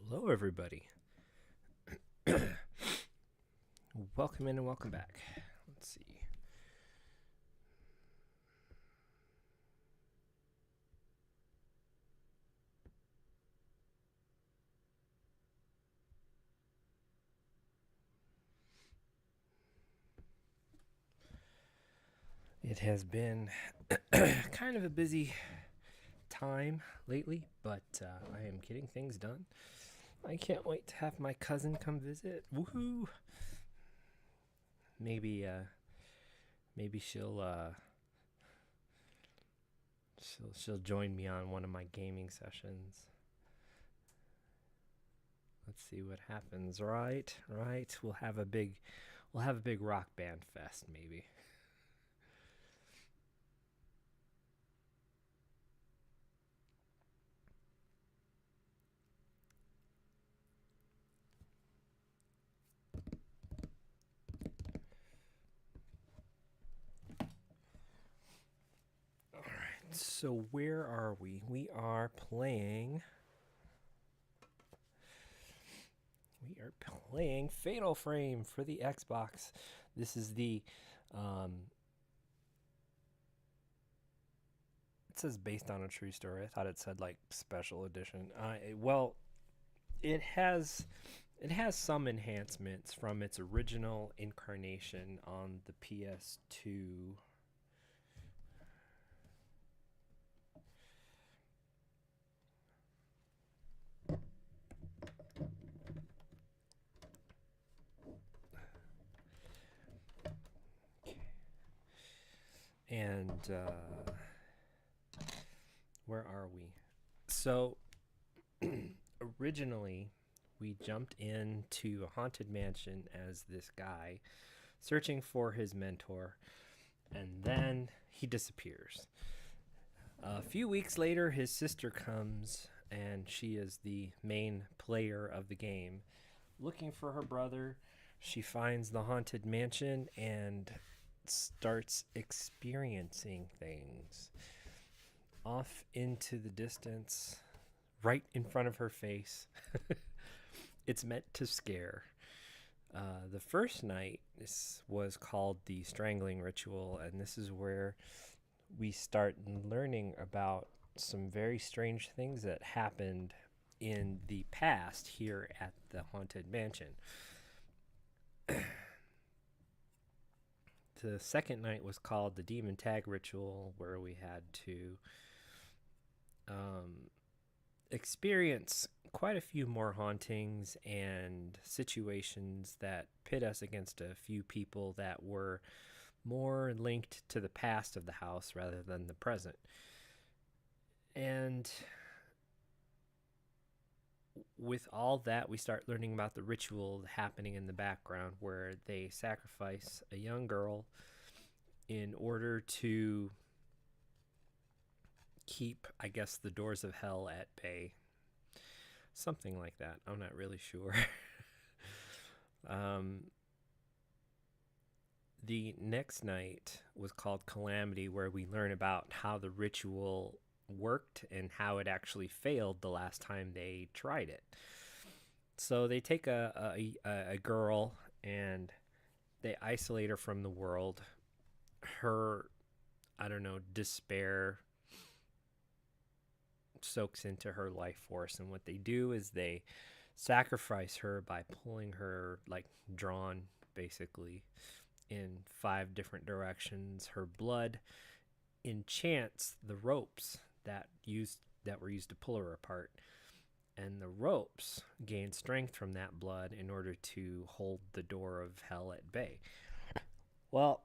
Hello, everybody. Welcome in and welcome back. Let's see. It has been kind of a busy time lately, but I am getting things done. I can't wait to have my cousin come visit. Woohoo! Maybe, maybe she'll join me on one of my gaming sessions. Let's see what happens. Right. We'll have a big rock band fest maybe. All right. So where are we? We are playing. We are playing Fatal Frame for the Xbox. This is the. Um, it says based on a true story. I thought it said like special edition. Well, it has it has some enhancements from its original incarnation on the PS2. And where are we? So originally, we jumped into a haunted mansion as this guy searching for his mentor, and then he disappears. A few weeks later, his sister comes, and she is the main player of the game, looking for her brother. She finds the haunted mansion and starts experiencing things off into the distance, right in front of her face. It's meant to scare. The first night this was called the strangling ritual, and this is where we start learning about some very strange things that happened in the past here at the haunted mansion. The second night was called the demon tag ritual, where we had to um, experience quite a few more hauntings and situations that pit us against a few people that were more linked to the past of the house rather than the present. And with all that, we start learning about the ritual happening in the background where they sacrifice a young girl in order to keep, I guess, the doors of hell at bay. Something like that. I'm not really sure. um, the next night was called Calamity, where we learn about how the ritual worked and how it actually failed the last time they tried it. So they take a girl and they isolate her from the world. Her, I don't know, despair soaks into her life force, and what they do is they sacrifice her by pulling her, like, drawn basically in 5 different directions. Her blood enchants the ropes that were used to pull her apart, and the ropes gain strength from that blood in order to hold the door of hell at bay. Well,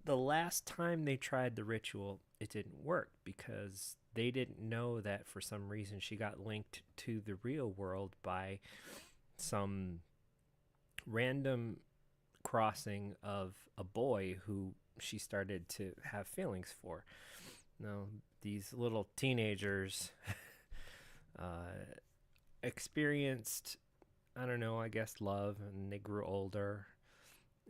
the last time they tried the ritual, it didn't work because they didn't know that for some reason she got linked to the real world by some random crossing of a boy who she started to have feelings for. Now, these little teenagers uh, experienced, I don't know, I guess love, and they grew older,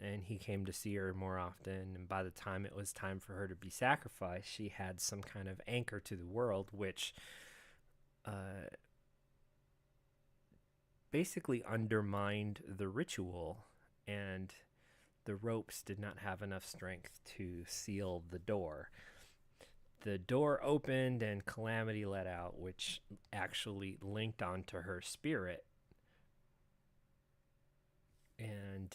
and he came to see her more often. And by the time it was time for her to be sacrificed, she had some kind of anchor to the world, which uh, basically undermined the ritual, and the ropes did not have enough strength to seal the door. The door opened and Calamity let out, which actually linked onto her spirit. And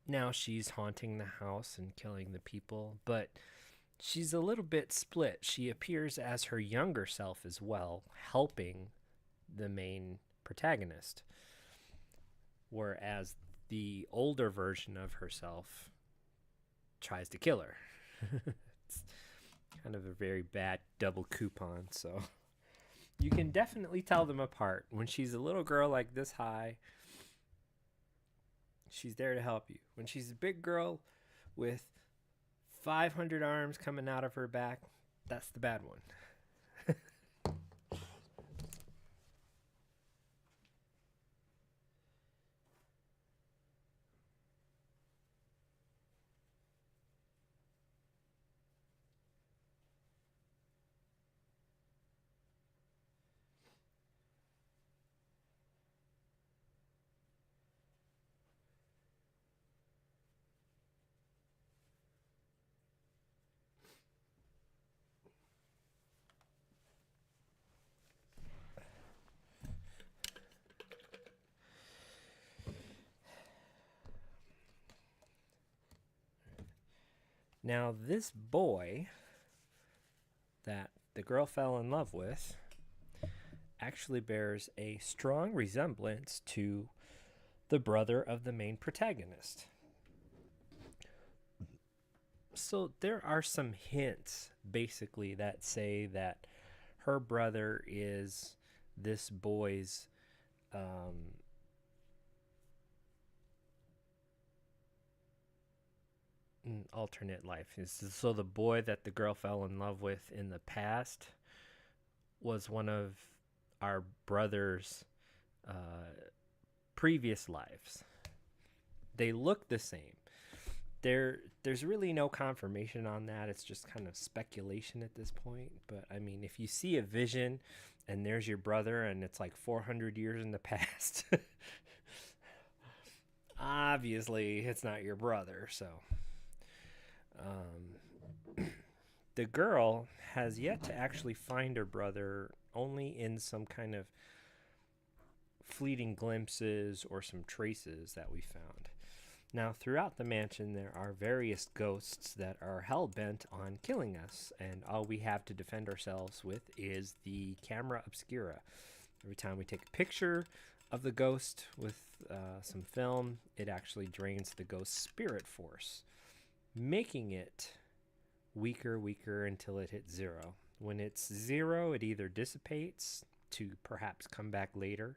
now she's haunting the house and killing the people, but she's a little bit split. She appears as her younger self as well, helping the main protagonist, whereas the older version of herself tries to kill her. It's kind of a very bad double coupon, so you can definitely tell them apart. When she's a little girl like this high, she's there to help you. When she's a big girl with 500 arms coming out of her back, that's the bad one. Now, this boy that the girl fell in love with actually bears a strong resemblance to the brother of the main protagonist. So there are some hints basically that say that her brother is this boy's alternate life. So the boy that the girl fell in love with in the past was one of our brother's previous lives. They look the same. There's really no confirmation on that. It's just kind of speculation at this point. But I mean, if you see a vision and there's your brother and it's like 400 years in the past, obviously it's not your brother. So the girl has yet to actually find her brother, only in some kind of fleeting glimpses or some traces that we found. Now, throughout the mansion, there are various ghosts that are hell-bent on killing us, and all we have to defend ourselves with is the camera obscura. Every time we take a picture of the ghost with some film, it actually drains the ghost's spirit force, making it weaker until it hits zero. When it's zero, it either dissipates to perhaps come back later,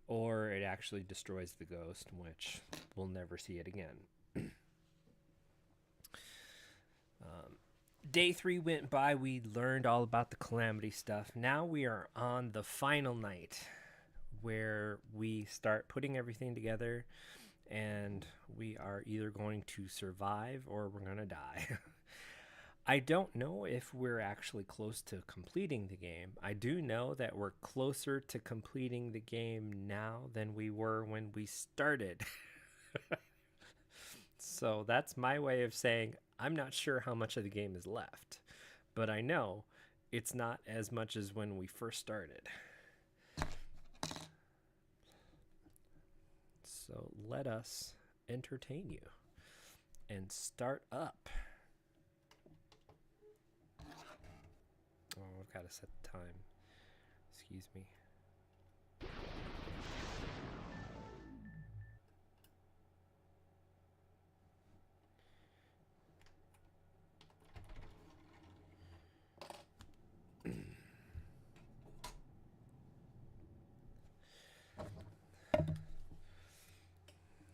or it actually destroys the ghost, which we'll never see it again. Day 3 went by. We learned all about the Calamity stuff. Now we are on the final night, where we start putting everything together, and we are either going to survive or we're going to die. I don't know if we're actually close to completing the game. I do know that we're closer to completing the game now than we were when we started. So that's my way of saying I'm not sure how much of the game is left, but I know it's not as much as when we first started. So let us entertain you and start up. Oh, I've got to set the time. Excuse me.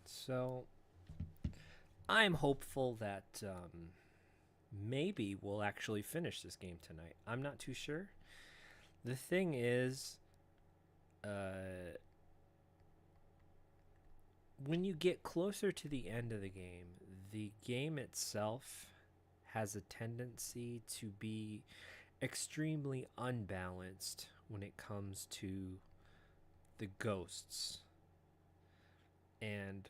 So, I'm hopeful that maybe we'll actually finish this game tonight. I'm not too sure. The thing is, when you get closer to the end of the game itself has a tendency to be extremely unbalanced when it comes to the ghosts. And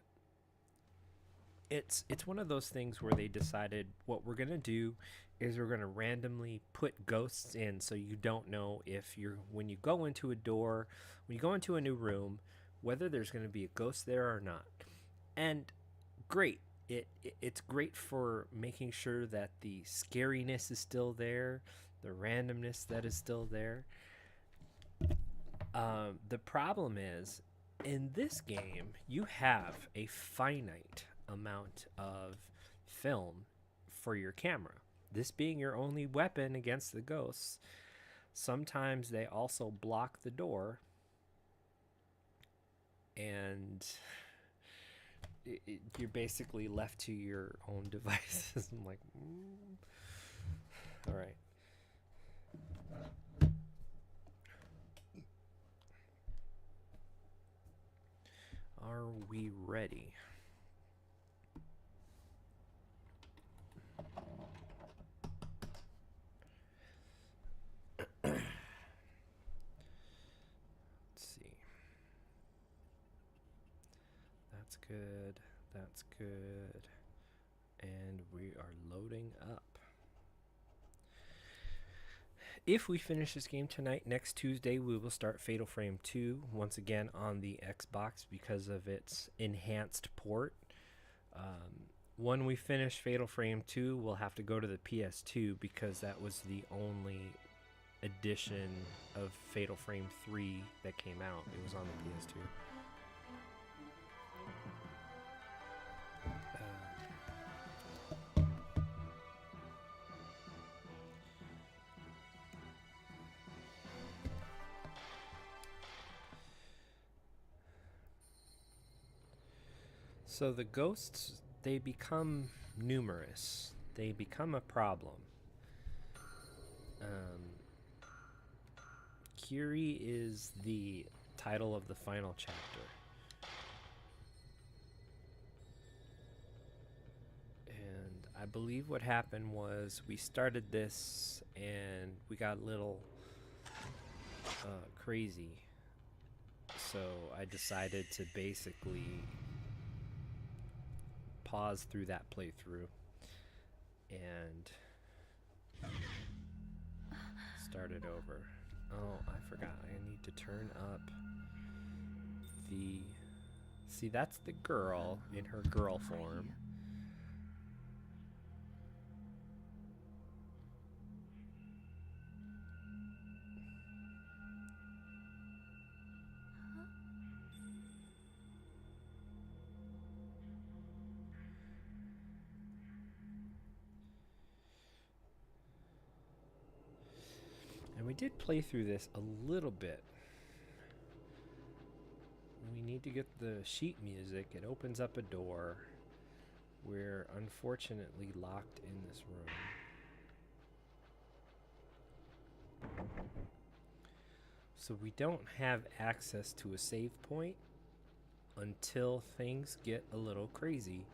it's one of those things where they decided what we're going to do is we're going to randomly put ghosts in, so you don't know if you're, when you go into a door, when you go into a new room, whether there's going to be a ghost there or not. And great. It's great for making sure that the scariness is still there, the randomness that is still there. The problem is, in this game, you have a finite amount of film for your camera. This being your only weapon against the ghosts, sometimes they also block the door, and you're basically left to your own devices. I'm like, all right. Are we ready? Let's see. That's good. That's good. And we are loading up. If we finish this game tonight, next Tuesday we will start Fatal Frame 2 once again on the Xbox because of its enhanced port. When we finish Fatal Frame 2, we'll have to go to the PS2 because that was the only edition of Fatal Frame 3 that came out. It was on the PS2. So the ghosts, they become numerous. They become a problem. Curie is the title of the final chapter. And I believe what happened was we started this and we got a little crazy. So I decided to basically pause through that playthrough and start it over. Oh, I forgot. I need to turn up the... See, that's the girl in her girl form. And we did play through this a little bit. We need to get the sheet music. It opens up a door. We're unfortunately locked in this room. So we don't have access to a save point until things get a little crazy.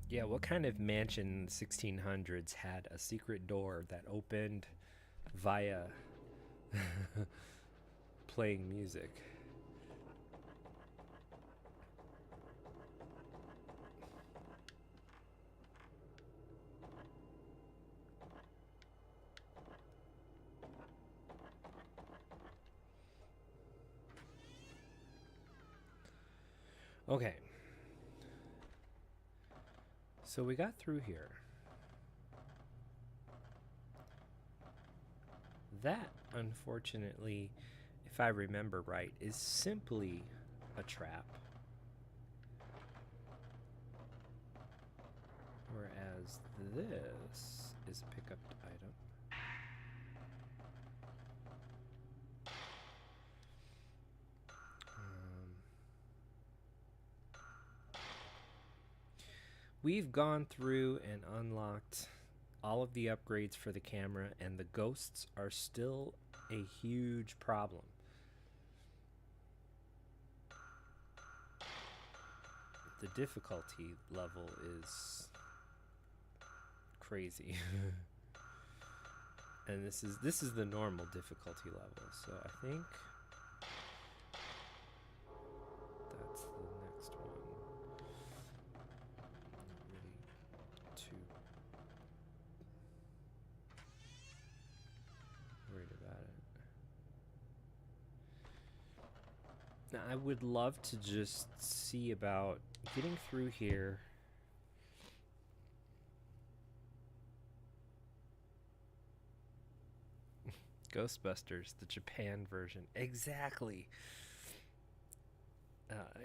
Yeah, what kind of mansion in the 1600s had a secret door that opened via playing music? Okay. So we got through here. That, unfortunately, if I remember right, is simply a trap. Whereas this is a pickup item. We've gone through and unlocked all of the upgrades for the camera, and the ghosts are still a huge problem. The difficulty level is crazy. And this is the normal difficulty level, so I think that's the next one. Not really too worried about it. Now I would love to just see about getting through here. Ghostbusters, the Japan version. Exactly.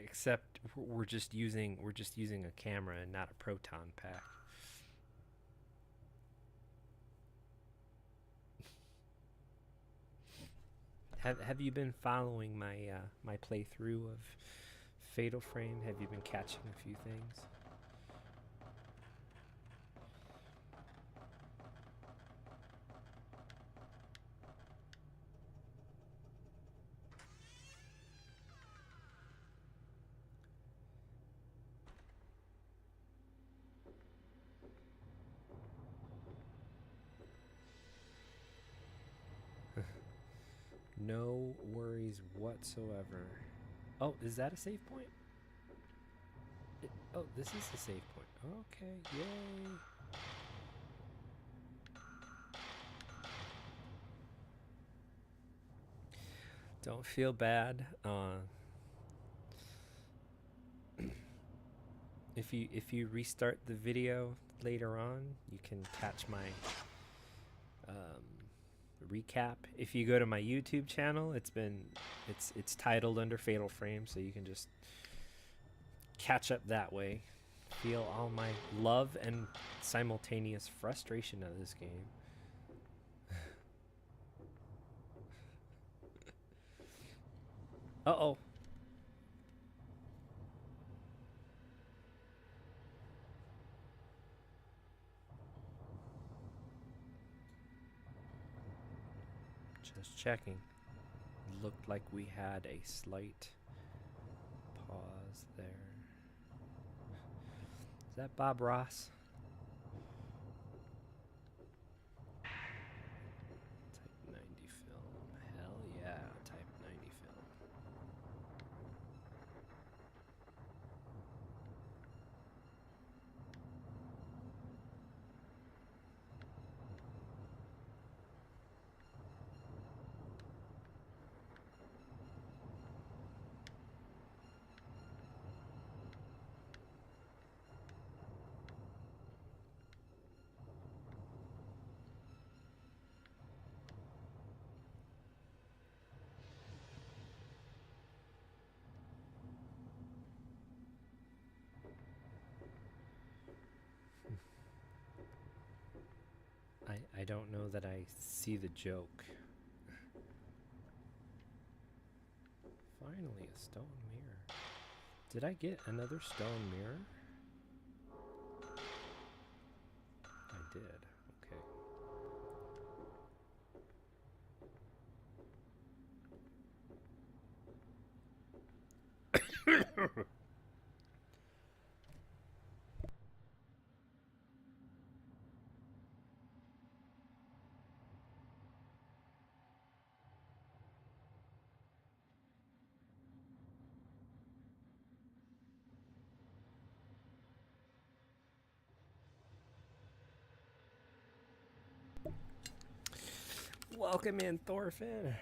Except we're just using a camera and not a proton pack. Have you been following my my playthrough of Fatal Frame? Have you been catching a few things? No worries whatsoever. Oh, is that a save point? Oh, this is a save point. Okay, yay. Don't feel bad. If you restart the video later on, you can catch my recap. If you go to my YouTube channel, it's titled under Fatal Frame, so you can just catch up that way. Feel all my love and simultaneous frustration of this game. Uh-oh. Just checking. Looked like we had a slight pause there. Is that Bob Ross? Type 90 film. Hell yeah, type 90 film. I don't know that I see the joke. Finally, a stone mirror. Did I get another stone mirror? I did. Okay. Welcome in, Thorfinn.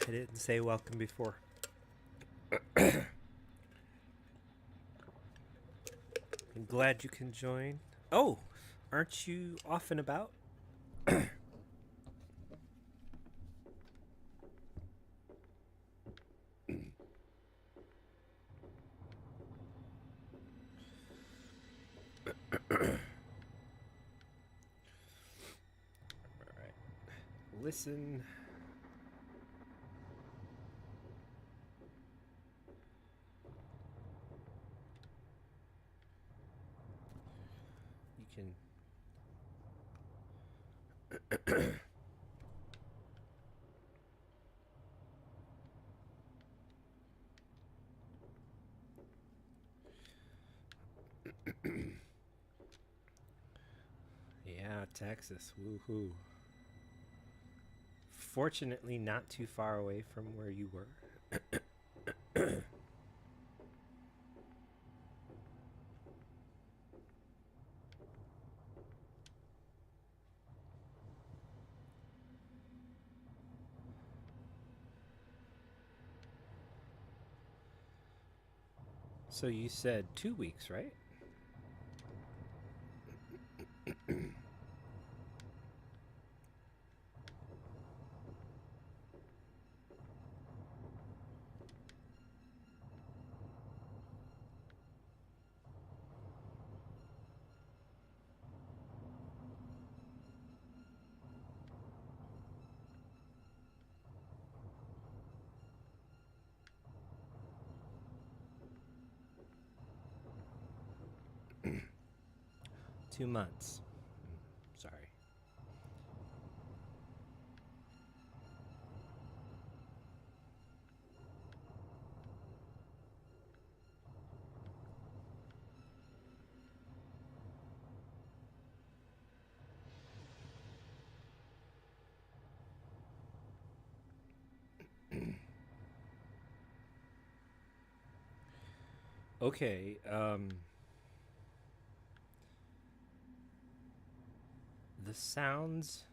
I didn't say welcome before. I'm glad you can join. Oh, aren't you off and about? Alright. Listen. can. Yeah, Texas. Woohoo. Fortunately, not too far away from where you were. 'So you said 2 weeks, right? 2 months. Sorry. Okay. The sounds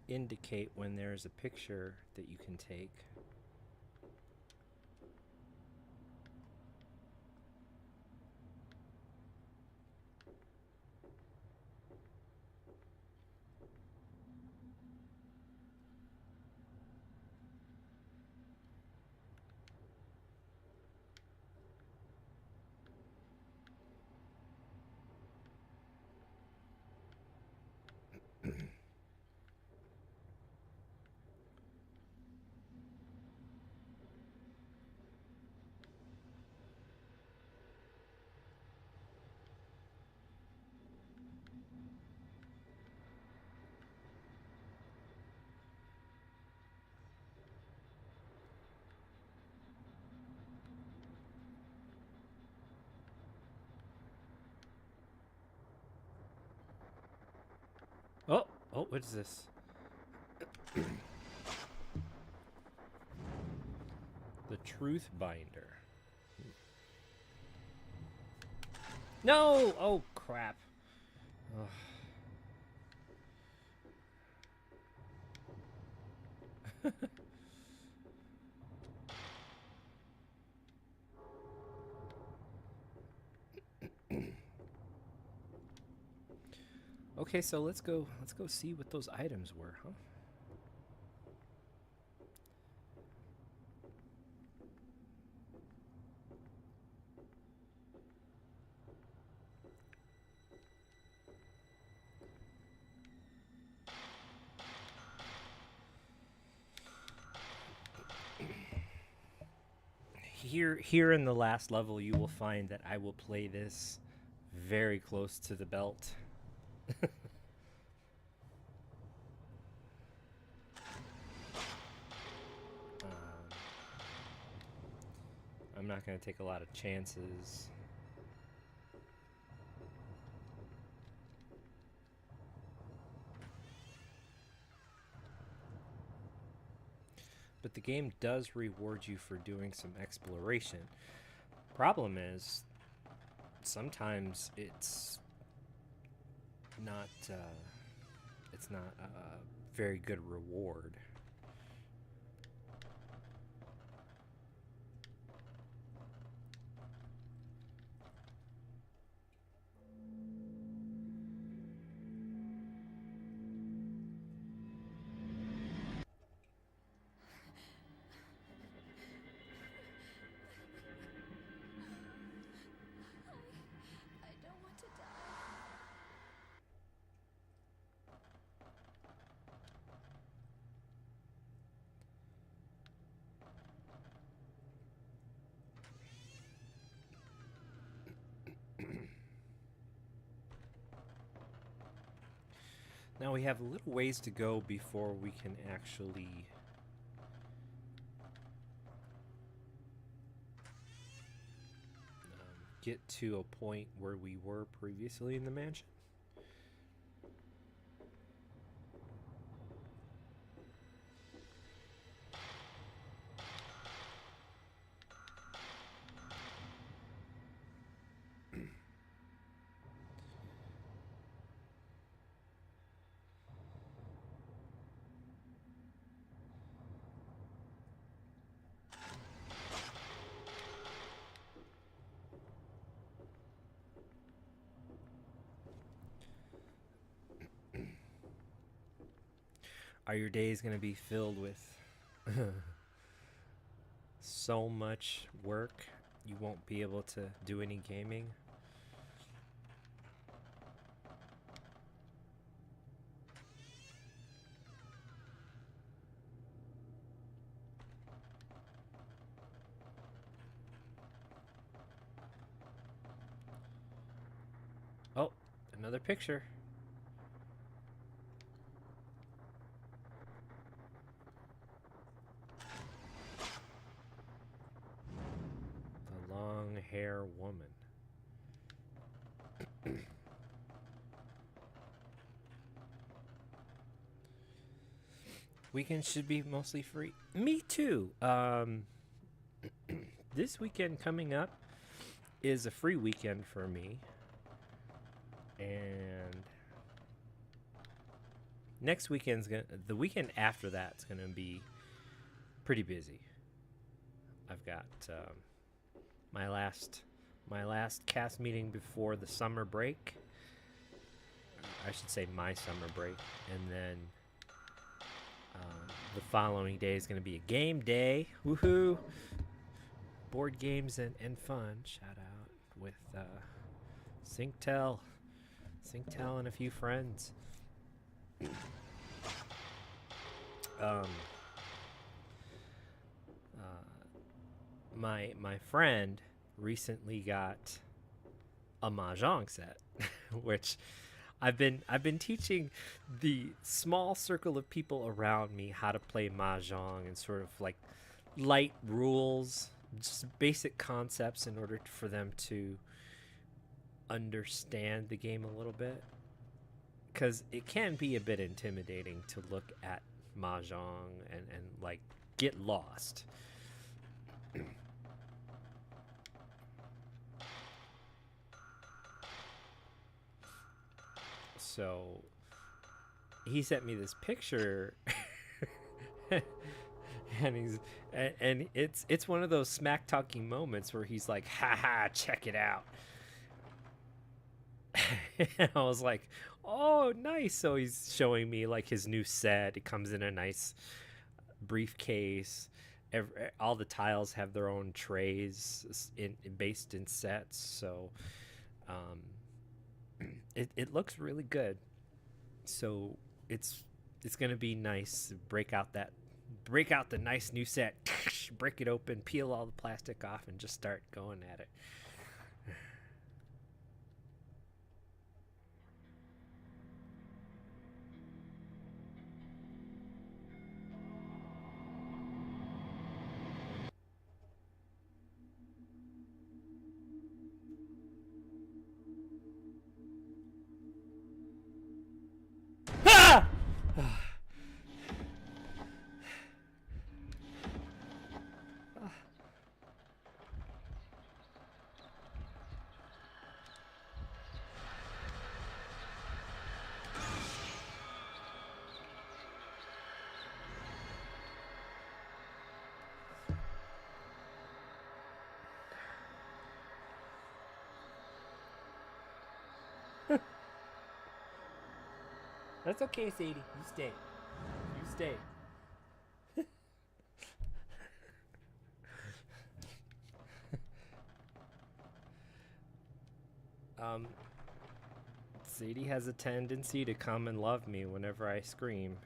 indicate when there's a picture that you can take. Oh, what is this? The Truth Binder. No! Oh, crap. Ugh. Okay, so let's go see what those items were, huh? Here in the last level you will find that I will play this very close to the belt. I'm not going to take a lot of chances. But the game does reward you for doing some exploration. Problem is, sometimes it's not a very good reward. I don't want to die. Now we have a little ways to go before we can actually get to a point where we were previously in the mansion. Are your days going to be filled with so much work you won't be able to do any gaming? Oh, another picture. The long hair woman. Weekend should be mostly free. Me too. This weekend coming up is a free weekend for me. And next weekend's the weekend after that's gonna be pretty busy. I've got my last cast meeting before the summer break. I should say my summer break, and then the following day is going to be a game day. Woohoo! Board games and fun. Shout out with Synctel and a few friends. My friend recently got a mahjong set, which I've been teaching the small circle of people around me how to play mahjong and sort of like light rules, just basic concepts in order for them to understand the game a little bit, because it can be a bit intimidating to look at mahjong and like get lost. So he sent me this picture and it's one of those smack talking moments where he's like, haha, check it out. And I was like, oh, nice. So he's showing me like his new set. It comes in a nice briefcase. All the tiles have their own trays based in sets. So it looks really good. So it's gonna be nice. Break out the nice new set. Break it open, peel all the plastic off, and just start going at it. Ah! That's okay, Sadie. You stay. You stay. um, Sadie has a tendency to come and love me whenever I scream.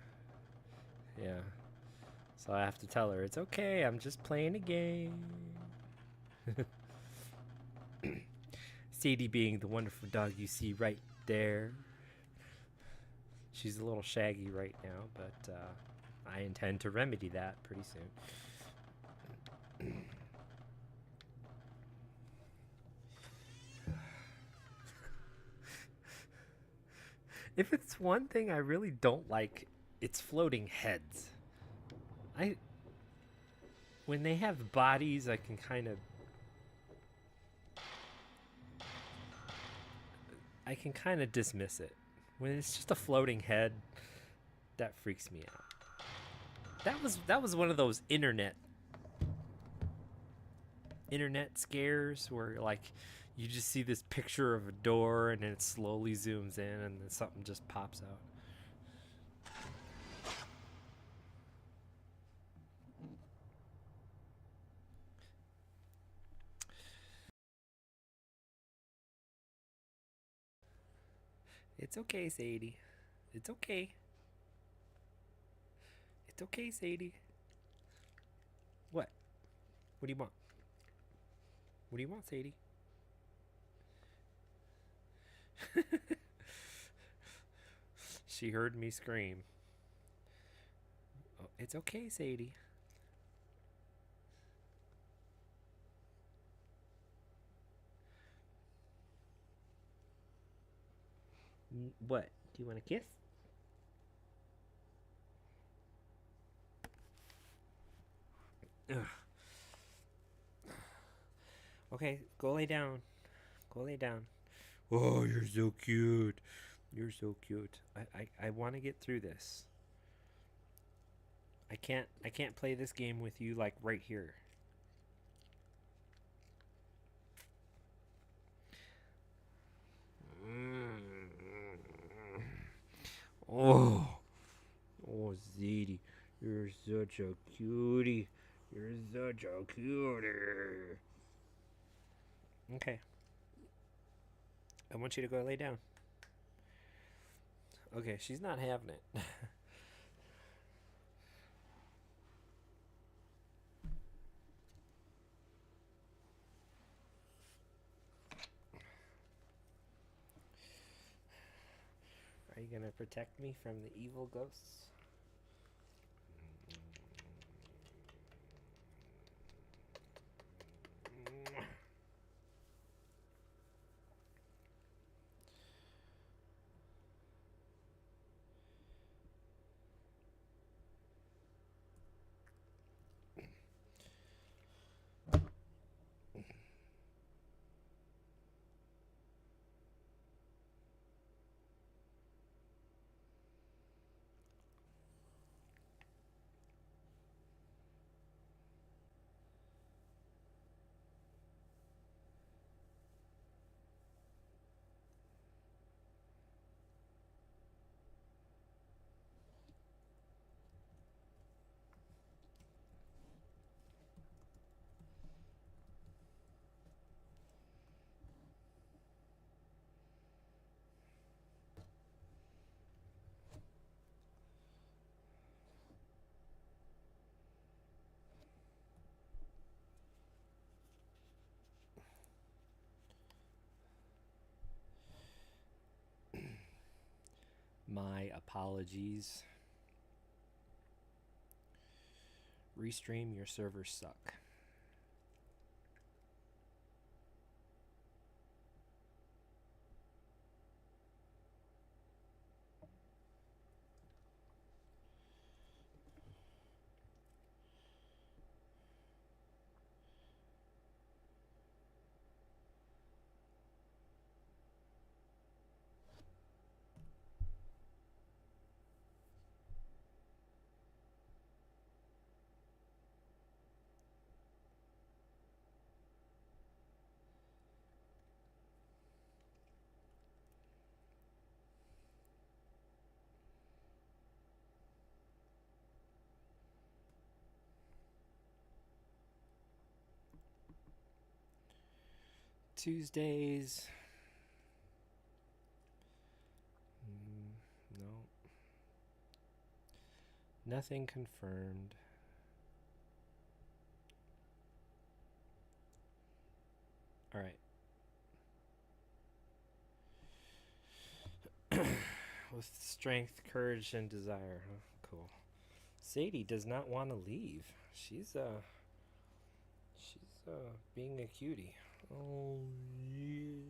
Yeah. So I have to tell her, it's okay, I'm just playing a game. Sadie being the wonderful dog you see right there. She's a little shaggy right now, but I intend to remedy that pretty soon. If it's one thing I really don't like, it's floating heads. I when they have bodies, I can kind of dismiss it. When it's just a floating head, that freaks me out. That was one of those internet scares where like you just see this picture of a door and then it slowly zooms in and then something just pops out. It's okay, Sadie. It's okay. It's okay, Sadie. What? What do you want? What do you want, Sadie? She heard me scream. Oh, it's okay, Sadie. What? Do you want a kiss? Ugh. Okay, go lay down. Go lay down. Oh, you're so cute. You're so cute. I want to get through this. I can't play this game with you like right here. Oh, oh, Zeddy, you're such a cutie. You're such a cutie. Okay, I want you to go lay down. Okay, she's not having it. Are you gonna protect me from the evil ghosts? My apologies. Restream, your servers suck. Tuesdays. No. Nothing confirmed. All right. with strength, courage, and desire. Huh? Cool. Sadie does not want to leave. She's being a cutie. Oh yeah.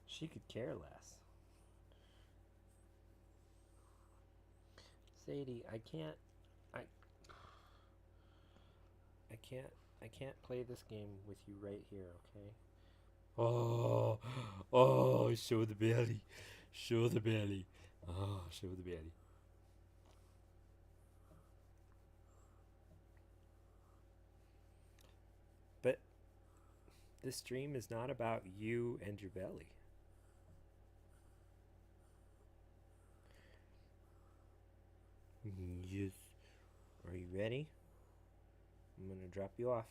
She could care less. Sadie, I I can't I can't play this game with you right here, okay? Oh, oh, show the belly. Show the belly. Oh, show the belly. But this stream is not about you and your belly. Yes. Are you ready? I'm gonna drop you off.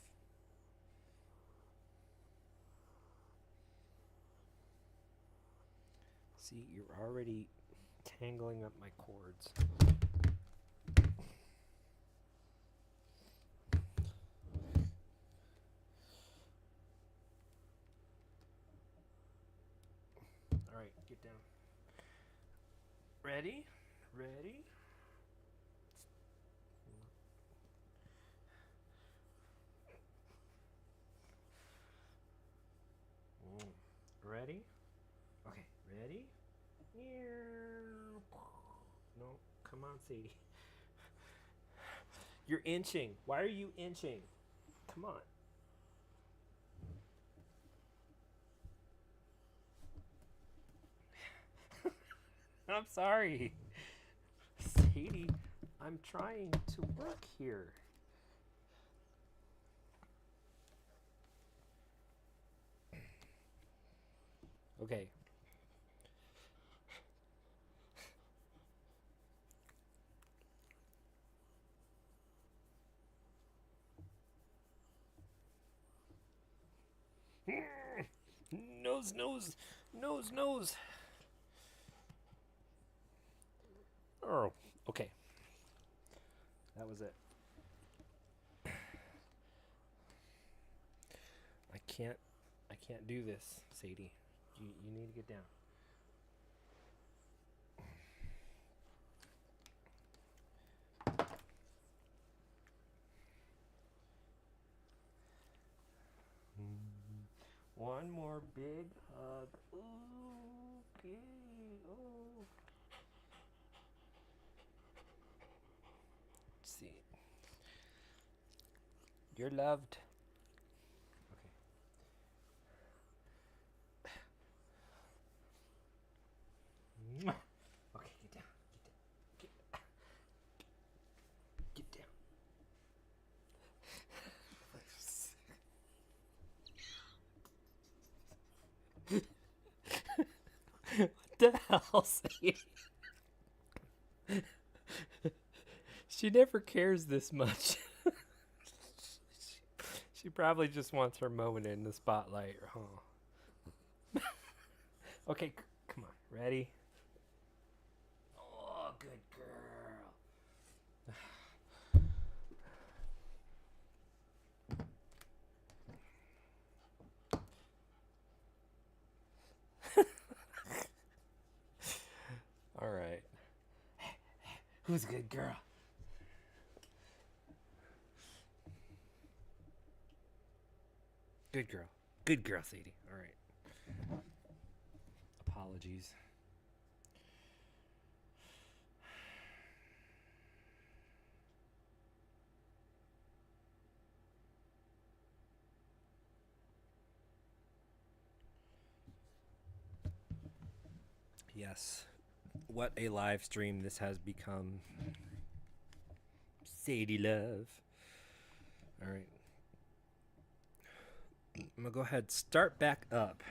See, you're already tangling up my cords. Alright, get down. Ready? Ready? Ready? Okay, ready? No, come on, Sadie. You're inching. Why are you inching? Come on. I'm sorry. Sadie, I'm trying to work here. Okay. Nose, nose, nose, nose. Oh, okay. That was it. I can't do this, Sadie. You need to get down. One more big hug. Ooh, okay. Oh. Let's see. You're loved. Okay. Okay, get down. Get down. What the hell, Sadie? She never cares this much. She probably just wants her moment in the spotlight. Huh? Okay, come on. Ready? Oh, good girl. All right. Who's a good girl? Good girl. Good girl, Sadie. All right. Apologies. Yes. What a live stream this has become. Sadie love. All right. I'm going to go ahead, start back up.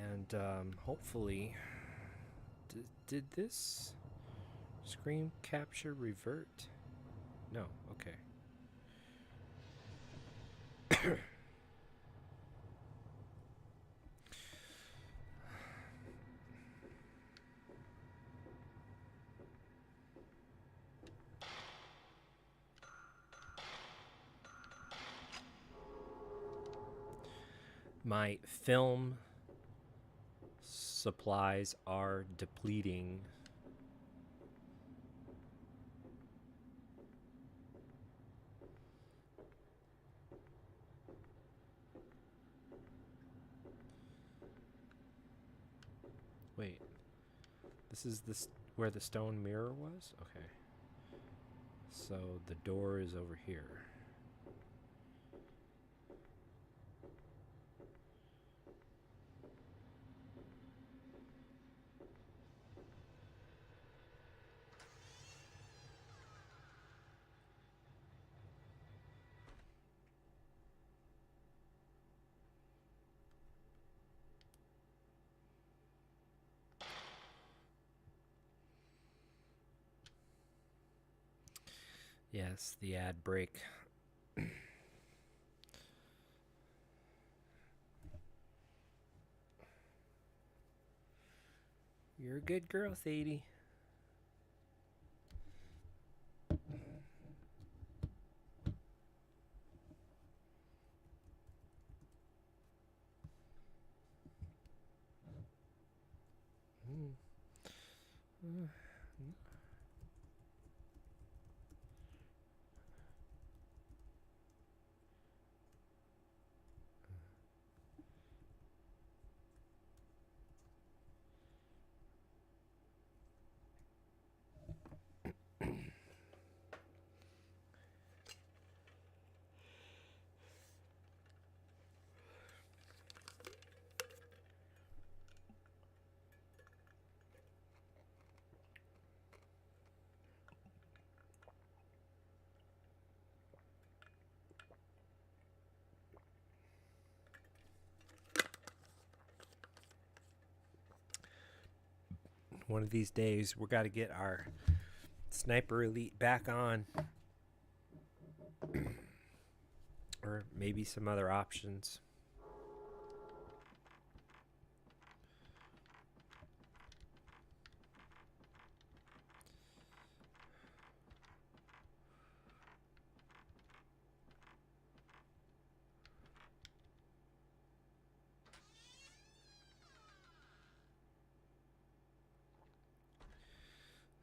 And hopefully, did this screen capture revert? No, okay. My film supplies are depleting. Wait, this is this where the stone mirror was? Okay. So the door is over here. Yes, the ad break. You're a good girl, Sadie. One of these days, we're got to get our Sniper Elite back on. Or maybe some other options.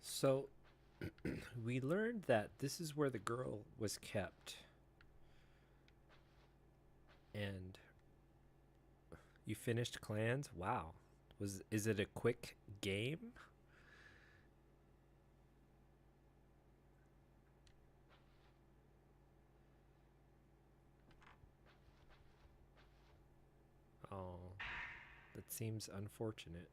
So, we learned that this is where the girl was kept. And you finished Clans? Wow. Is it a quick game? Oh, that seems unfortunate.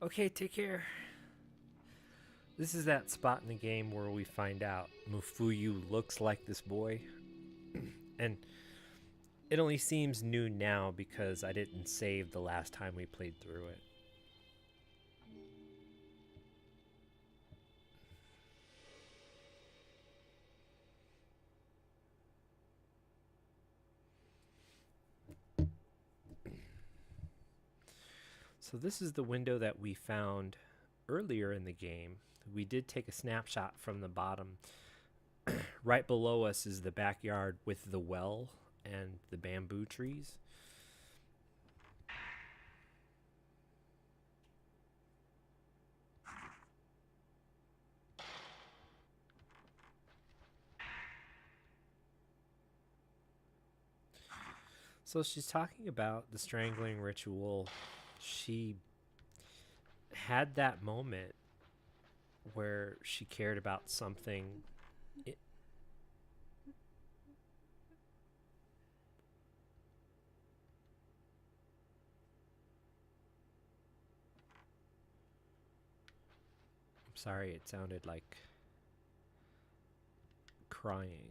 Okay, take care. This is that spot in the game where we find out Mufuyu looks like this boy. And it only seems new now because I didn't save the last time we played through it. So this is the window that we found earlier in the game. We did take a snapshot from the bottom. Right below us is the backyard with the well and the bamboo trees. So she's talking about the strangling ritual. She had that moment where she cared about something. I'm Sorry, it sounded like crying.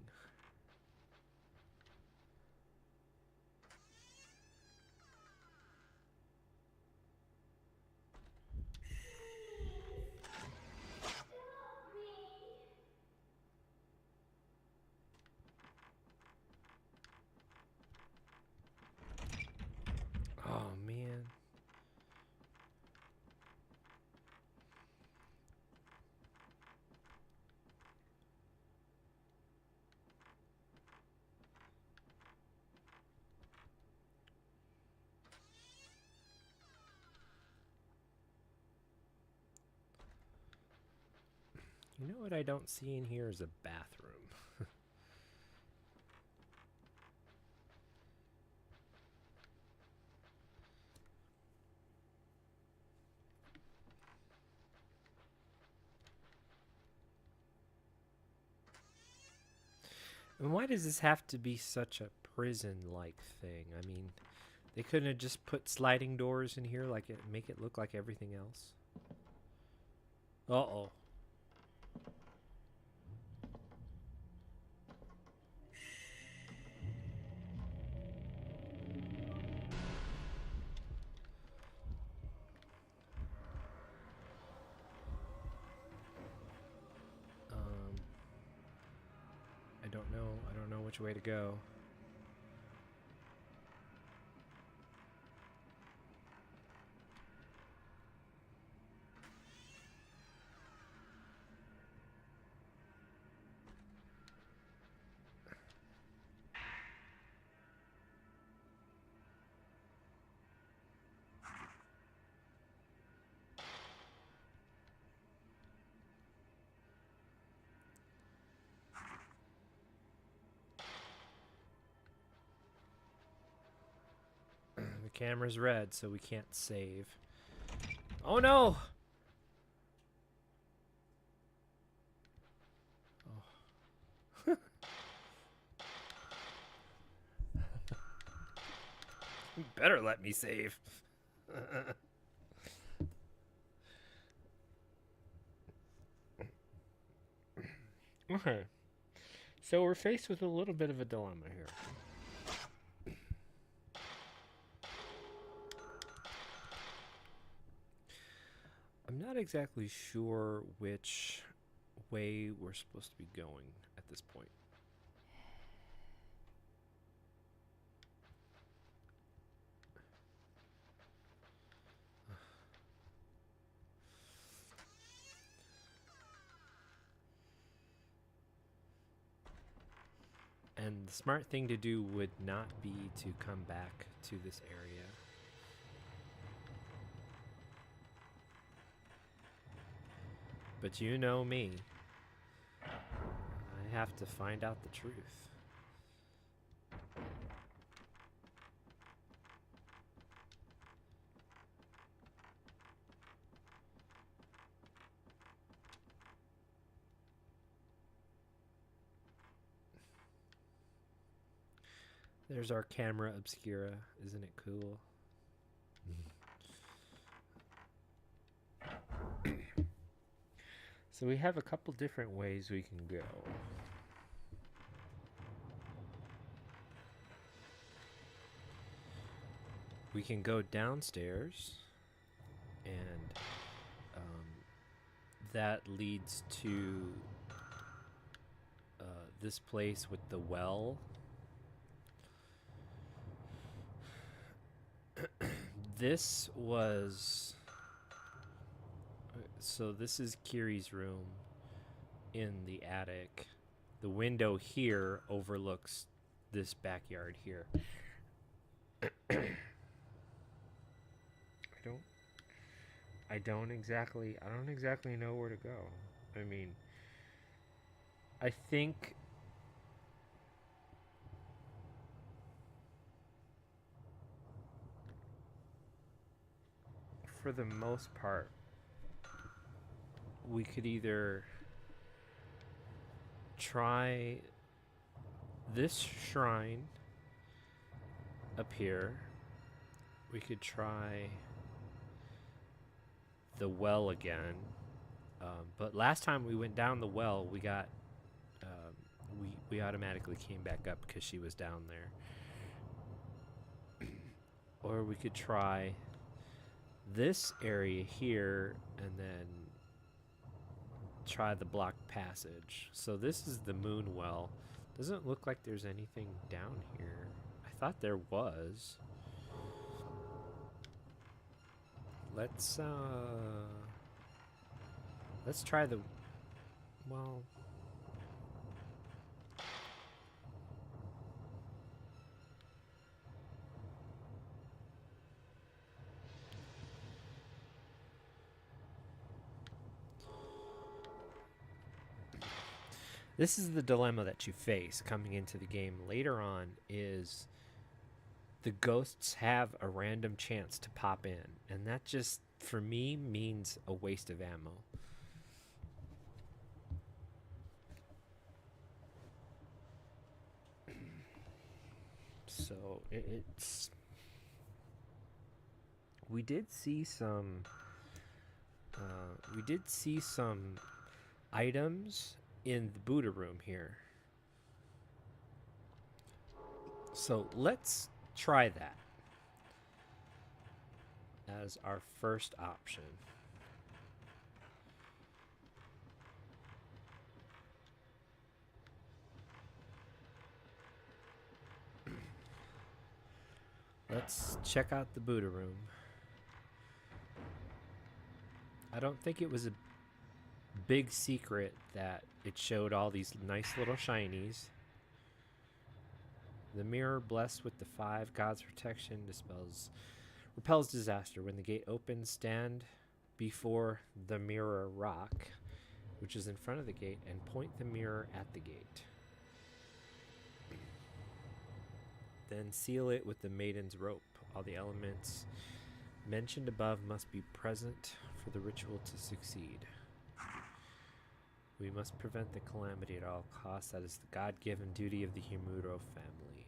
Oh man. You know what I don't see in here is a bathroom. And why does this have to be such a prison-like thing? I mean, they couldn't have just put sliding doors in here like it make it look like everything else. Uh-oh. Um, I don't know. I don't know which way to go. The camera's red, so we can't save. Oh no! Oh. You better let me save. Okay. So we're faced with a little bit of a dilemma here. I'm not exactly sure which way we're supposed to be going at this point. And the smart thing to do would not be to come back to this area. But you know me. I have to find out the truth. There's our camera obscura. Isn't it cool? So we have a couple different ways we can go. We can go downstairs, and that leads to this place with the well. This was... So this is Kiri's room in the attic. The window here overlooks this backyard here. I don't exactly know where to go. I mean, I think for the most part we could either try this shrine up here. We could try the well again. But last time we went down the well, we got we automatically came back up because she was down there. Or we could try this area here and then try the blocked passage. So this is the moon well. Doesn't look like there's anything down here. I thought there was. Let's try the, well, this is the dilemma that you face coming into the game later on is the ghosts have a random chance to pop in, and that just for me means a waste of ammo. So it's we did see some items in the Buddha room here. So let's try that as our first option. Let's check out the Buddha room. I don't think it was a big secret that it showed all these nice little shinies. The mirror, blessed with the 5 gods' protection, repels disaster. When the gate opens, stand before the mirror rock, which is in front of the gate, and point the mirror at the gate. Then seal it with the maiden's rope. All the elements mentioned above must be present for the ritual to succeed. We must prevent the calamity at all costs. That is the God-given duty of the Himuro family.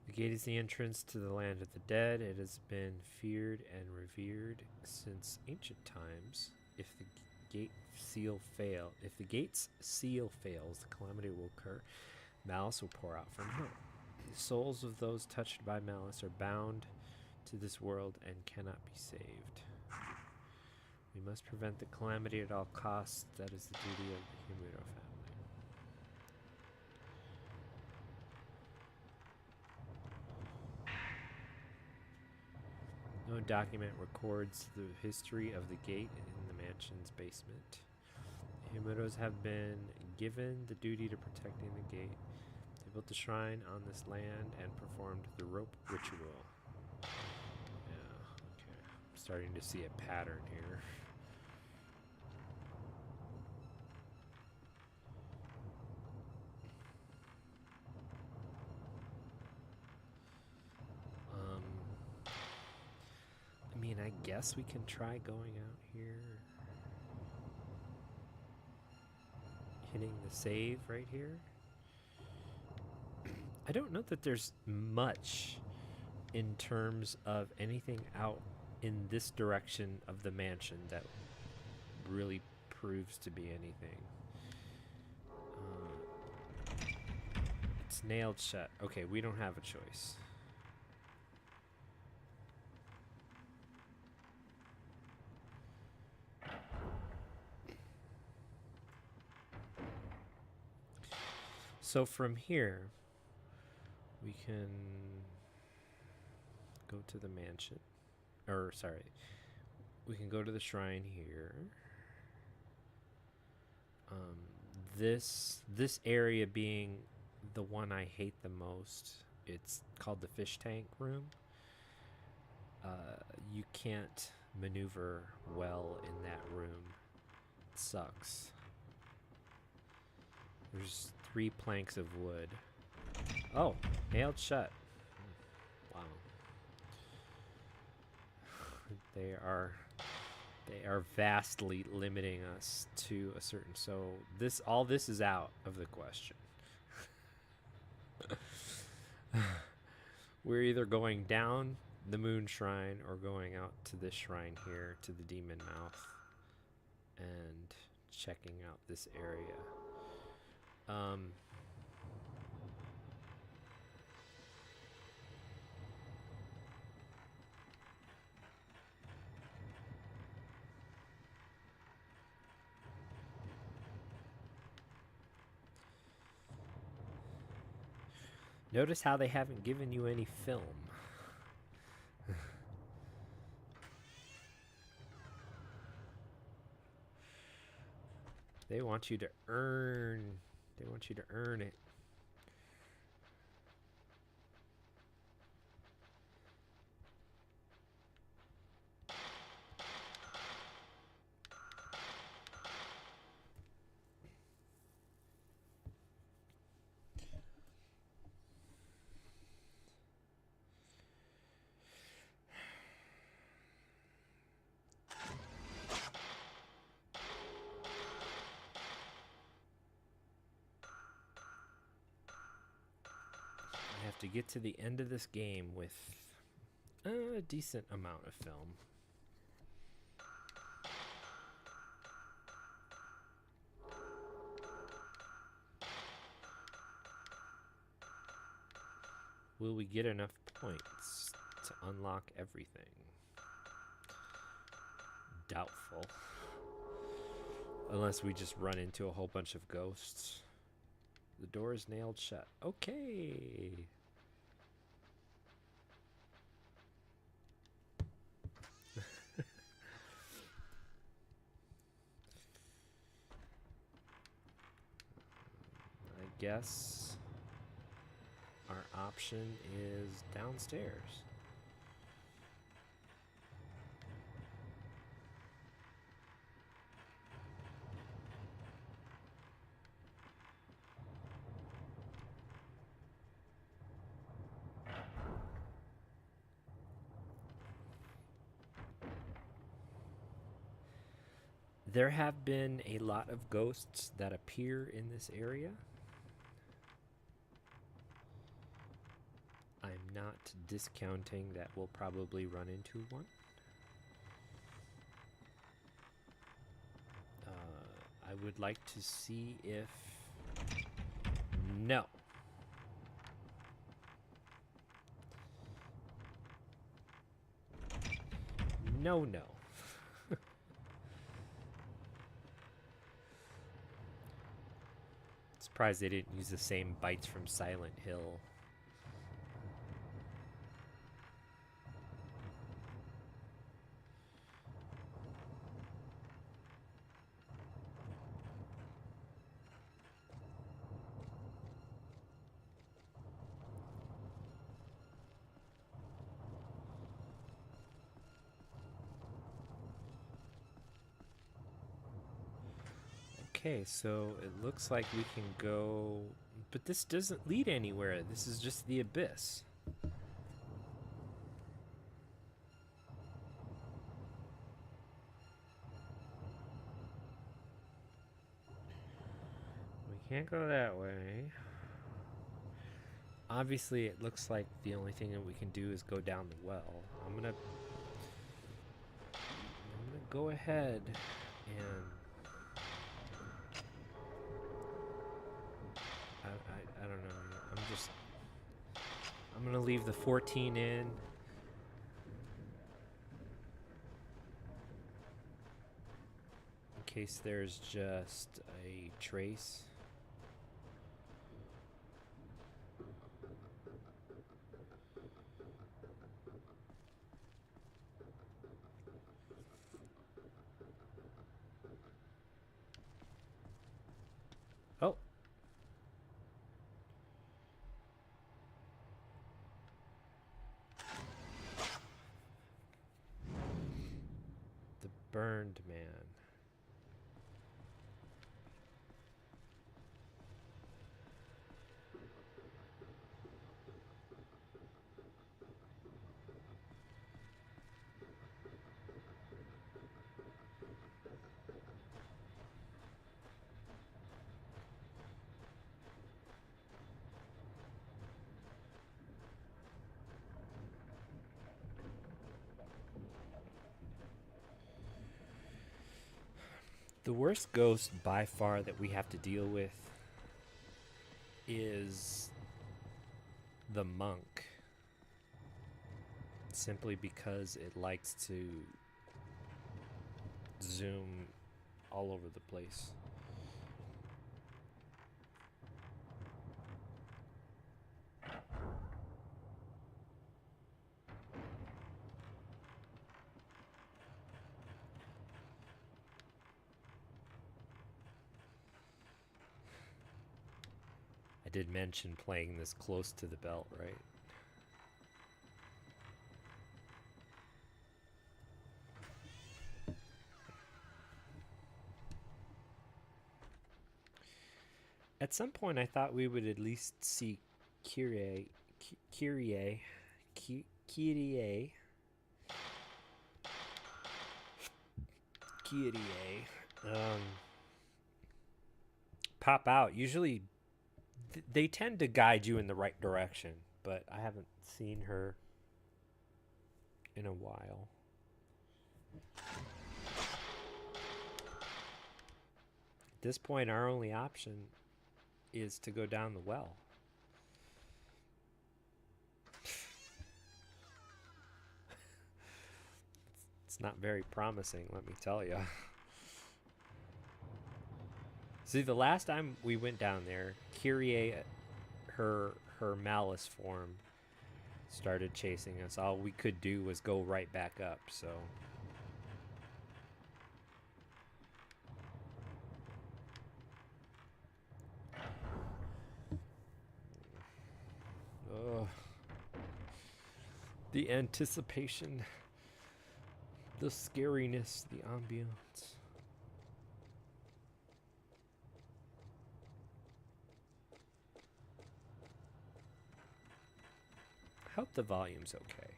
The gate is the entrance to the land of the dead. It has been feared and revered since ancient times. If the gate's seal fails, the calamity will occur. Malice will pour out from hell. The souls of those touched by malice are bound to this world and cannot be saved. We must prevent the calamity at all costs. That is the duty of the Himuro family. No document records the history of the gate in the mansion's basement. The Himuros have been given the duty to protecting the gate. They built a shrine on this land and performed the rope ritual. Yeah, okay. I'm starting to see a pattern here. I mean, I guess we can try going out here. Hitting the save right here. I don't know that there's much in terms of anything out in this direction of the mansion that really proves to be anything. It's nailed shut. Okay, we don't have a choice. So from here, we can go to the mansion. Or, sorry, we can go to the shrine here. This area being the one I hate the most. It's called the fish tank room. You can't maneuver well in that room. It sucks. There's 3 planks of wood. Oh, nailed shut. Wow. They are vastly limiting us to a certain, so all this is out of the question. We're either going down the moon shrine or going out to this shrine here to the demon mouth and checking out this area. Um, Notice how they haven't given you any film. They want you to earn. They want you to earn it. I have to get to the end of this game with a decent amount of film. Will we get enough points to unlock everything? Doubtful. Unless we just run into a whole bunch of ghosts. The door is nailed shut. Okay. I guess our option is downstairs. There have been a lot of ghosts that appear in this area. I'm not discounting that we'll probably run into one. I would like to see if... No. No, no. Surprised they didn't use the same bites from Silent Hill. Okay, so it looks like we can go... But this doesn't lead anywhere. This is just the abyss. We can't go that way. Obviously, it looks like the only thing that we can do is go down the well. I'm gonna go ahead and... I don't know. I'm gonna leave the 14 in. In case there's just a trace. Oh. The burned man. The worst ghost by far that we have to deal with is the monk. Simply because it likes to zoom all over the place. I did mention playing this close to the belt, right? At some point, I thought we would at least see Kyrie, Kyrie, Kyrie, Kyrie, pop out. Usually, they tend to guide you in the right direction, but I haven't seen her in a while. At this point, our only option is to go down the well. It's not very promising, let me tell you. See, the last time we went down there, Kyrie, her malice form, started chasing us. All we could do was go right back up, so... Ugh. The anticipation, the scariness, the ambiance. I hope the volume's okay.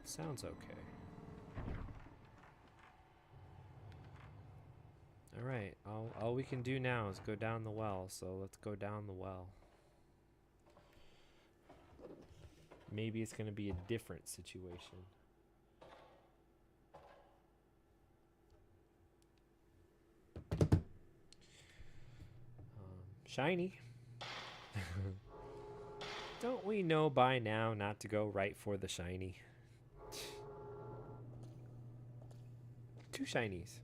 Sounds okay. Alright, all we can do now is go down the well, so let's go down the well. Maybe it's going to be a different situation. Shiny. Don't we know by now not to go right for the shiny? 2 shinies.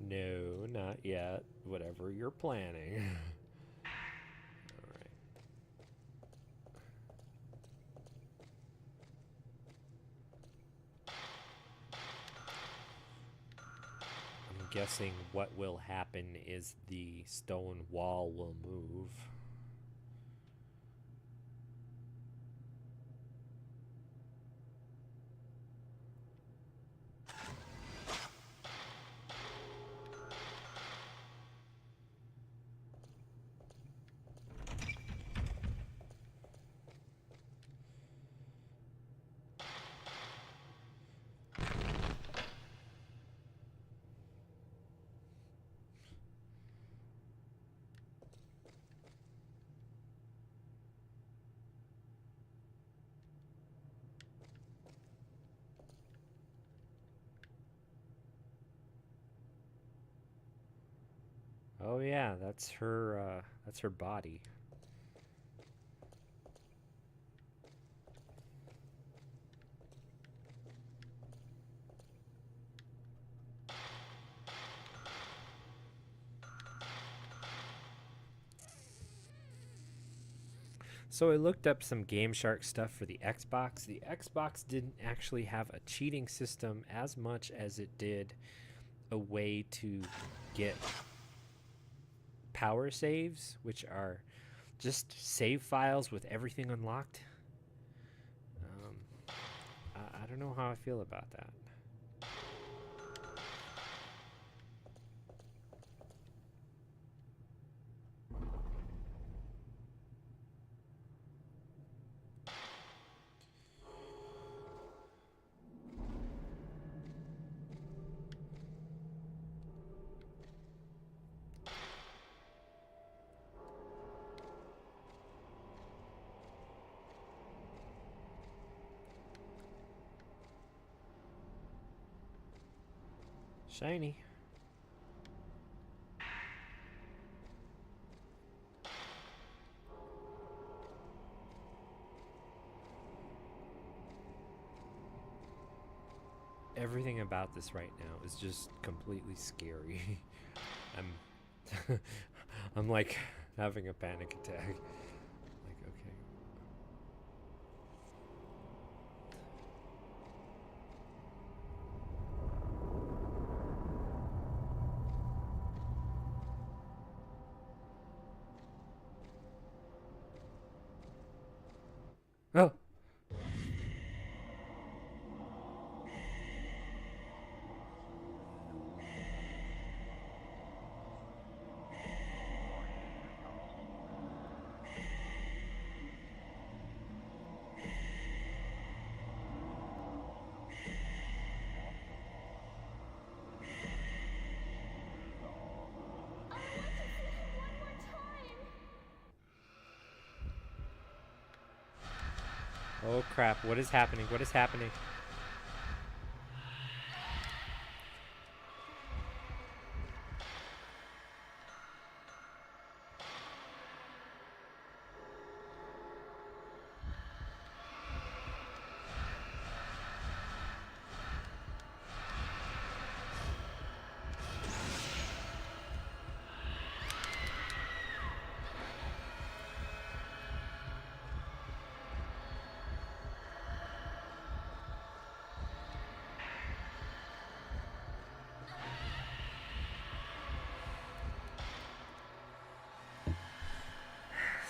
No, not yet. Whatever you're planning. Alright. I'm guessing what will happen is the stone wall will move. Oh yeah, that's her body. So I looked up some Game Shark stuff for the Xbox. The Xbox didn't actually have a cheating system as much as it did a way to get power saves, which are just save files with everything unlocked. Um, I don't know how I feel about that. Shiny. Everything about this right now is just completely scary. I'm I'm like having a panic attack. Like, okay. Oh. Oh crap, what is happening? What is happening?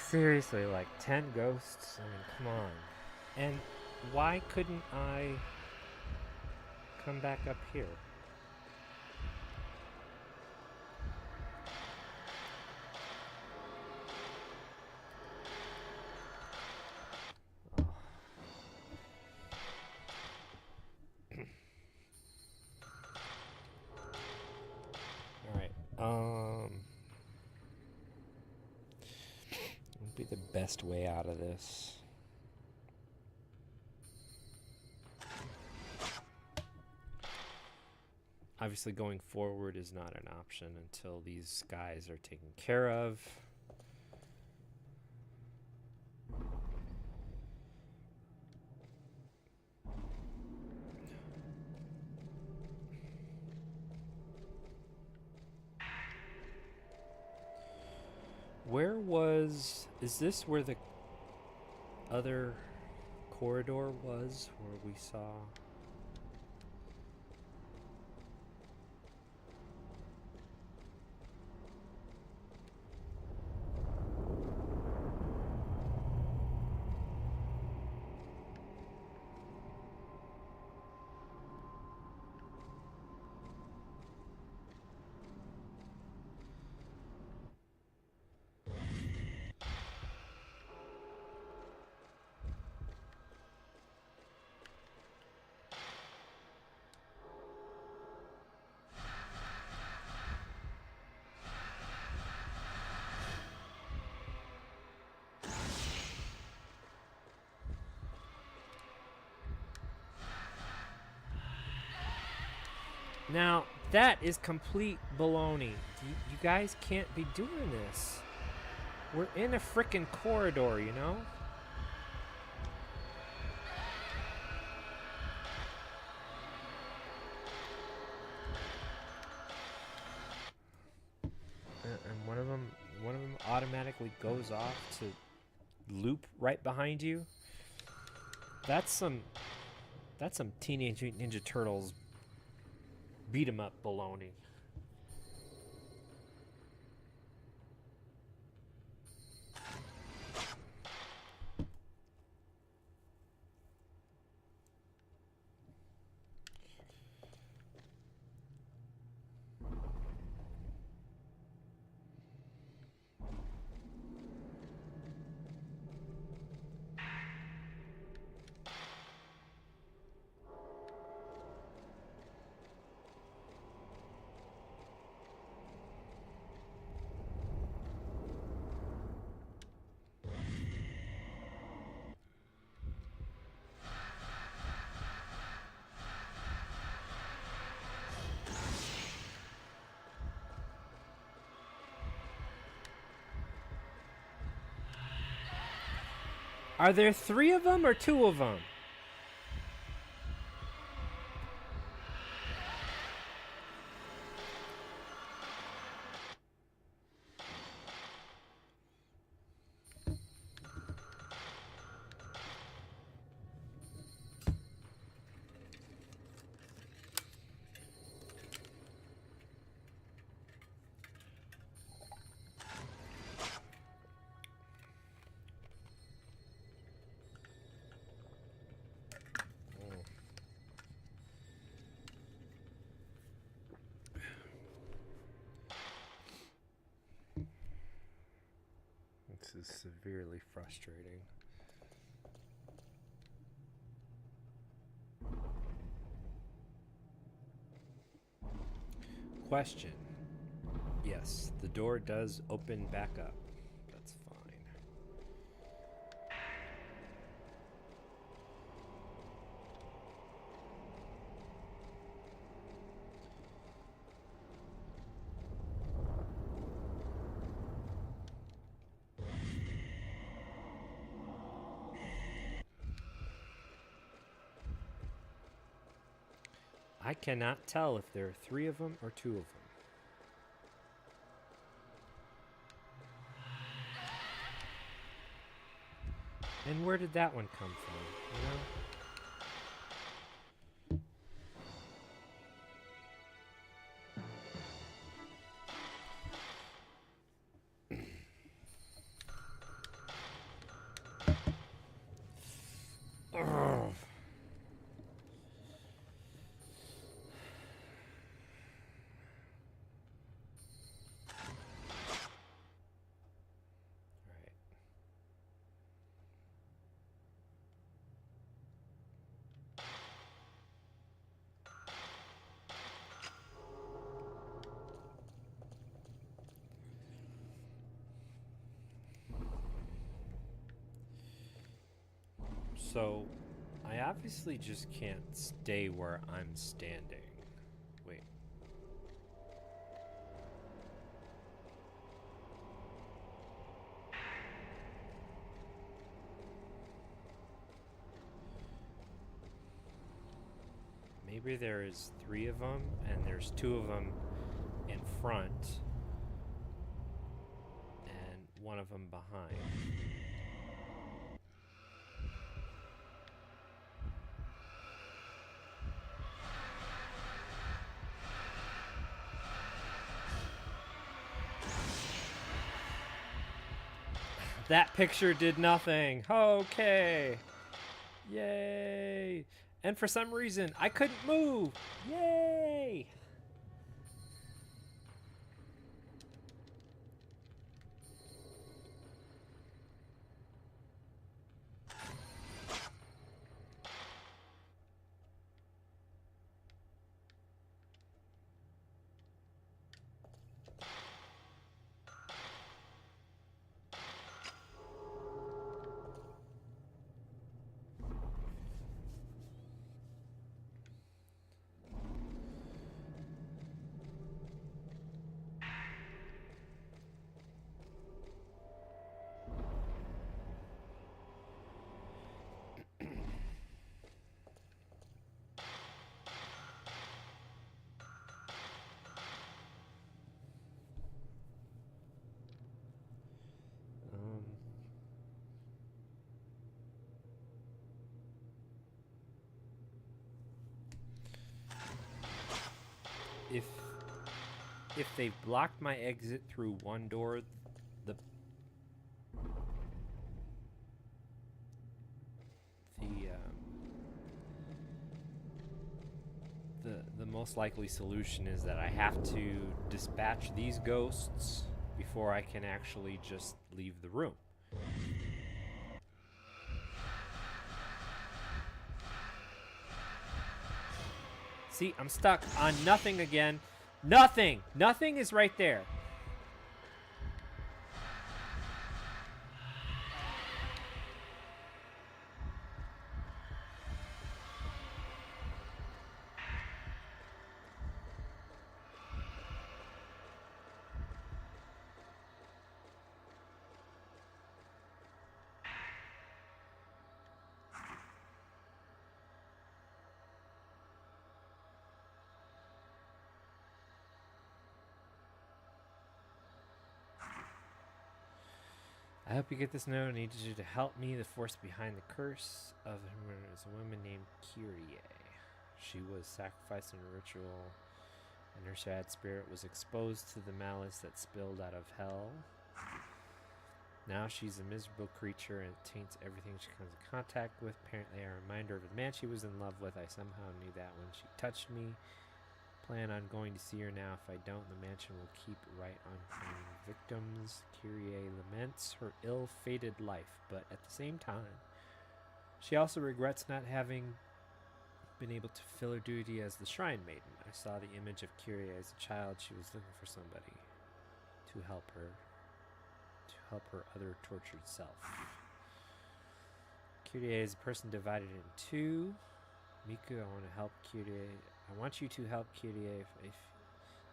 Seriously, like 10 ghosts? I mean, come on. And why couldn't I come back up here? Alright, what would be the best way out of this? Obviously, going forward is not an option until these guys are taken care of. Where was... Is this where the other corridor was, where we saw... Now, that is complete baloney. You guys can't be doing this. We're in a frickin' corridor, you know? And one of them automatically goes off to loop right behind you. That's some Teenage Mutant Ninja Turtles beat 'em up baloney. Are there 3 of them or 2 of them? This is severely frustrating. Question. Yes, the door does open back up. That's fine. I cannot tell if there are 3 of them or 2 of them. And where did that one come from? You know? Ugh. Right. So, I obviously just can't stay where I'm standing. Wait. Maybe there's 3 of them and there's 2 of them in front and 1 of them behind. That picture did nothing. Okay. Yay. And for some reason, I couldn't move. Yay. if they've blocked my exit through one door, the the the most likely solution is that I have to dispatch these ghosts before I can actually just leave the room. See, I'm stuck on nothing again. Nothing! Nothing is right there. I hope you get this note. I need you to help me. The force behind the curse of him is a woman named Kyrie. She was sacrificed in a ritual, and her sad spirit was exposed to the malice that spilled out of hell. Now she's a miserable creature and taints everything she comes in contact with. Apparently a reminder of the man she was in love with. I somehow knew that when she touched me. Plan on going to see her now. If I don't, the mansion will keep right on coming victims. Kyrie laments her ill-fated life, but at the same time, she also regrets not having been able to fill her duty as the shrine maiden. I saw the image of Kyrie as a child. She was looking for somebody to help her other tortured self. Kyrie is a person divided in two. Miku, I want to help Kyrie. I want you to help Kyrie if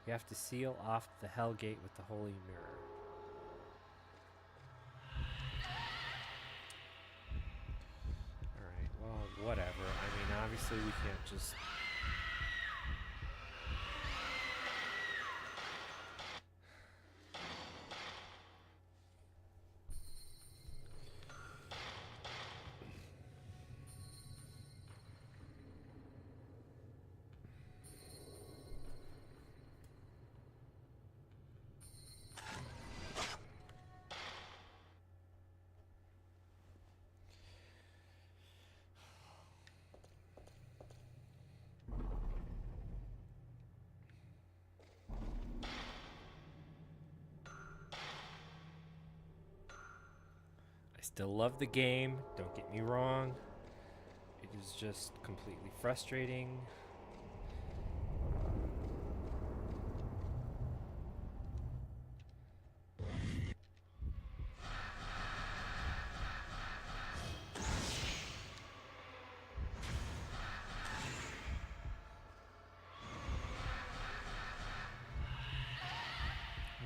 you have to seal off the hell gate with the holy mirror. Alright, well, whatever. I mean, obviously we can't just... Still love the game, don't get me wrong. It is just completely frustrating.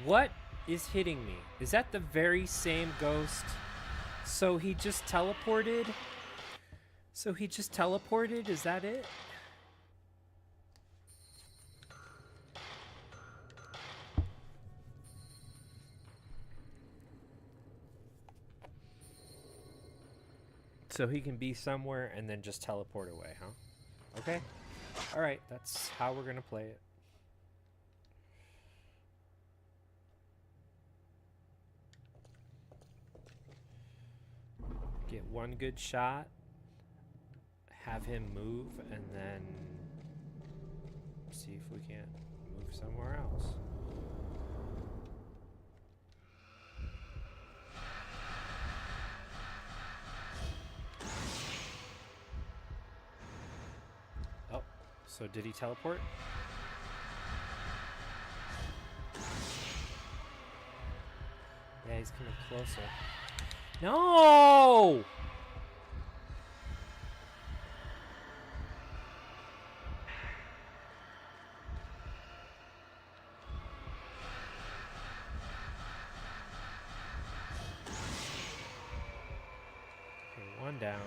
What is hitting me? Is that the very same ghost? So he just teleported? Is that it? So he can be somewhere and then just teleport away, huh? Okay. Alright, that's how we're gonna play it. Get one good shot, have him move, and then see if we can't move somewhere else. Oh, so did he teleport? Yeah, he's coming closer. No! Okay, one down.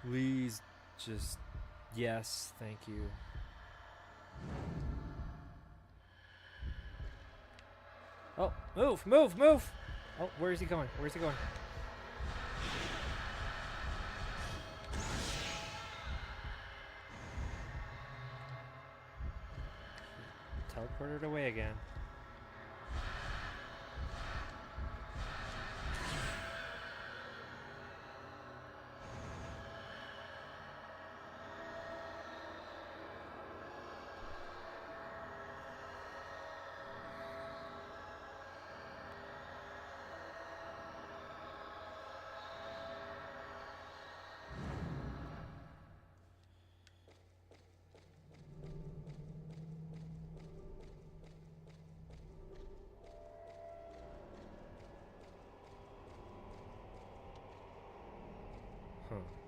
Please just... Yes, thank you. Oh, move, move, move! Oh, where is he going? Where's he going? Teleported away again. Huh.